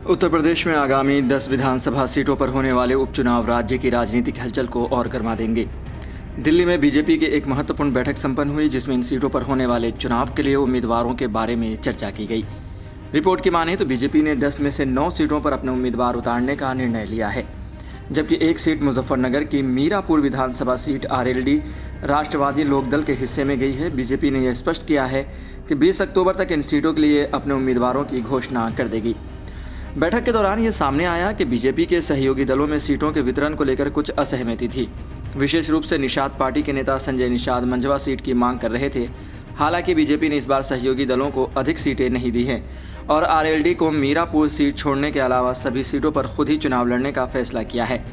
उत्तर प्रदेश में आगामी 10 विधानसभा सीटों पर होने वाले उपचुनाव राज्य की राजनीतिक हलचल को और गर्मा देंगे। दिल्ली में बीजेपी की एक महत्वपूर्ण बैठक संपन्न हुई, जिसमें इन सीटों पर होने वाले चुनाव के लिए उम्मीदवारों के बारे में चर्चा की गई। रिपोर्ट की माने तो बीजेपी ने 10 में से 9 सीटों पर अपने उम्मीदवार उतारने का निर्णय लिया है, जबकि एक सीट मुजफ्फरनगर की मीरापुर विधानसभा सीट आरएलडी राष्ट्रवादी लोकदल के हिस्से में गई है। बीजेपी ने यह स्पष्ट किया है कि 20 अक्टूबर तक इन सीटों के लिए अपने उम्मीदवारों की घोषणा कर देगी। बैठक के दौरान ये सामने आया कि बीजेपी के सहयोगी दलों में सीटों के वितरण को लेकर कुछ असहमति थी। विशेष रूप से निषाद पार्टी के नेता संजय निषाद मंझवा सीट की मांग कर रहे थे। हालांकि बीजेपी ने इस बार सहयोगी दलों को अधिक सीटें नहीं दी हैं और आरएलडी को मीरापुर सीट छोड़ने के अलावा सभी सीटों पर खुद ही चुनाव लड़ने का फैसला किया है।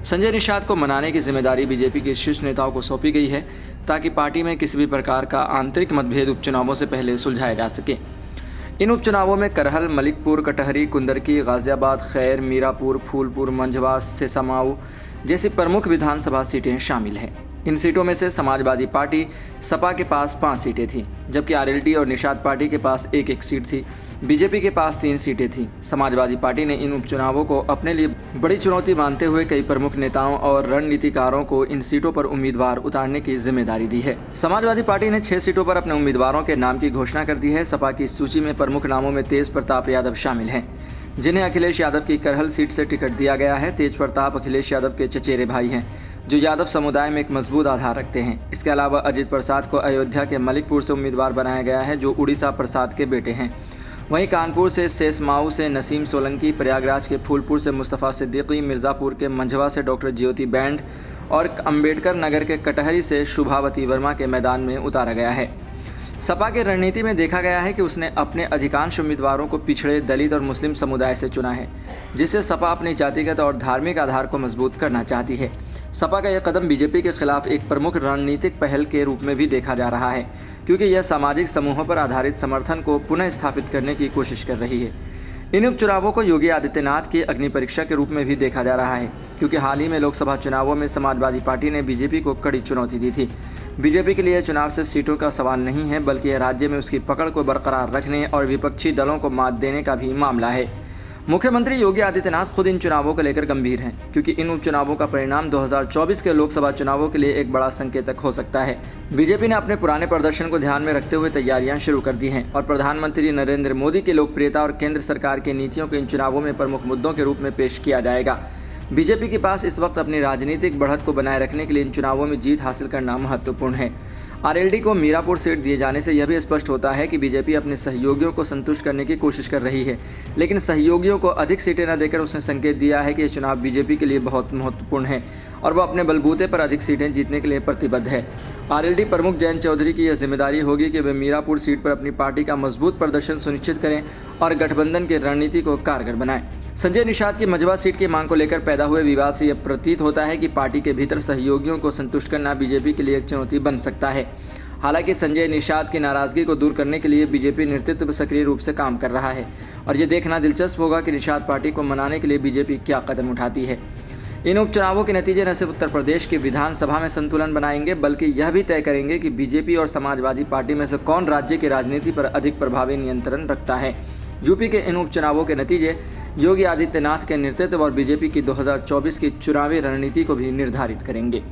संजय निषाद को मनाने की जिम्मेदारी बीजेपी के शीर्ष नेताओं को सौंपी गई है, ताकि पार्टी में किसी भी प्रकार का आंतरिक मतभेद उपचुनावों से पहले सुलझाया जा सके। इन उपचुनावों में करहल, मलिकपुर, कटहरी, कुंदरकी, गाजियाबाद, खैर, मीरापुर, फूलपुर, मंझवा, सेसामाऊ जैसी प्रमुख विधानसभा सीटें शामिल हैं। इन सीटों में से समाजवादी पार्टी सपा के पास 5 सीटें थीं, जबकि आरएलडी और निषाद पार्टी के पास एक सीट थी। बीजेपी के पास 3 सीटें थीं। समाजवादी पार्टी ने इन उपचुनावों को अपने लिए बड़ी चुनौती मानते हुए कई प्रमुख नेताओं और रणनीतिकारों को इन सीटों पर उम्मीदवार उतारने की जिम्मेदारी दी है। समाजवादी पार्टी ने 6 सीटों पर अपने उम्मीदवारों के नाम की घोषणा कर दी है। सपा की सूची में प्रमुख नामों में तेज प्रताप यादव शामिल हैं, जिन्हें अखिलेश यादव की करहल सीट से टिकट दिया गया है। तेज प्रताप अखिलेश यादव के चचेरे भाई हैं, जो यादव समुदाय में एक मजबूत आधार रखते हैं। इसके अलावा अजित प्रसाद को अयोध्या के मलिकपुर से उम्मीदवार बनाया गया है, जो उड़ीसा प्रसाद के बेटे हैं। वहीं कानपुर से सेसमाऊ से नसीम सोलंकी, प्रयागराज के फूलपुर से मुस्तफ़ा सिद्दीकी, मिर्ज़ापुर के मंझवा से डॉक्टर ज्योति बैंड और अम्बेडकर नगर के कटहरी से शुभावती वर्मा के मैदान में उतारा गया है। सपा की रणनीति में देखा गया है कि उसने अपने अधिकांश उम्मीदवारों को पिछड़े, दलित और मुस्लिम समुदाय से चुना है, जिससे सपा अपनी जातिगत और धार्मिक आधार को मजबूत करना चाहती है। सपा का यह कदम बीजेपी के खिलाफ एक प्रमुख रणनीतिक पहल के रूप में भी देखा जा रहा है, क्योंकि यह सामाजिक समूहों पर आधारित समर्थन को पुनः स्थापित करने की कोशिश कर रही है। इन उपचुनावों को योगी आदित्यनाथ की अग्नि परीक्षा के रूप में भी देखा जा रहा है, क्योंकि हाल ही में लोकसभा चुनावों में समाजवादी पार्टी ने बीजेपी को कड़ी चुनौती दी थी। बीजेपी के लिए चुनाव से सीटों का सवाल नहीं है, बल्कि यह राज्य में उसकी पकड़ को बरकरार रखने और विपक्षी दलों को मात देने का भी मामला है। मुख्यमंत्री योगी आदित्यनाथ खुद इन चुनावों को लेकर गंभीर हैं, क्योंकि इन उपचुनावों का परिणाम 2024 के लोकसभा चुनावों के लिए एक बड़ा संकेतक हो सकता है। बीजेपी ने अपने पुराने प्रदर्शन को ध्यान में रखते हुए तैयारियां शुरू कर दी हैं और प्रधानमंत्री नरेंद्र मोदी की लोकप्रियता और केंद्र सरकार की नीतियों को इन चुनावों में प्रमुख मुद्दों के रूप में पेश किया जाएगा। बीजेपी के पास इस वक्त अपनी राजनीतिक बढ़त को बनाए रखने के लिए इन चुनावों में जीत हासिल करना महत्वपूर्ण है। आरएलडी को मीरापुर सीट दिए जाने से यह भी स्पष्ट होता है कि बीजेपी अपने सहयोगियों को संतुष्ट करने की कोशिश कर रही है, लेकिन सहयोगियों को अधिक सीटें न देकर उसने संकेत दिया है कि यह चुनाव बीजेपी के लिए बहुत महत्वपूर्ण है और वह अपने बलबूते पर अधिक सीटें जीतने के लिए प्रतिबद्ध है। आरएलडी प्रमुख जयंत चौधरी की यह जिम्मेदारी होगी कि वे मीरापुर सीट पर अपनी पार्टी का मजबूत प्रदर्शन सुनिश्चित करें और गठबंधन की रणनीति को कारगर बनाएं। संजय निषाद की मंझवा सीट की मांग को लेकर पैदा हुए विवाद से यह प्रतीत होता है कि पार्टी के भीतर सहयोगियों को संतुष्ट करना बीजेपी के लिए एक चुनौती बन सकता है। हालांकि संजय निषाद की नाराजगी को दूर करने के लिए बीजेपी नेतृत्व सक्रिय रूप से काम कर रहा है और ये देखना दिलचस्प होगा कि निषाद पार्टी को मनाने के लिए बीजेपी क्या कदम उठाती है। इन उपचुनावों के नतीजे न सिर्फ उत्तर प्रदेश की विधानसभा में संतुलन बनाएंगे, बल्कि यह भी तय करेंगे कि बीजेपी और समाजवादी पार्टी में से कौन राज्य की राजनीति पर अधिक प्रभावी नियंत्रण रखता है। यूपी के इन उपचुनावों के नतीजे योगी आदित्यनाथ के नेतृत्व और बीजेपी की 2024 की चुनावी रणनीति को भी निर्धारित करेंगे।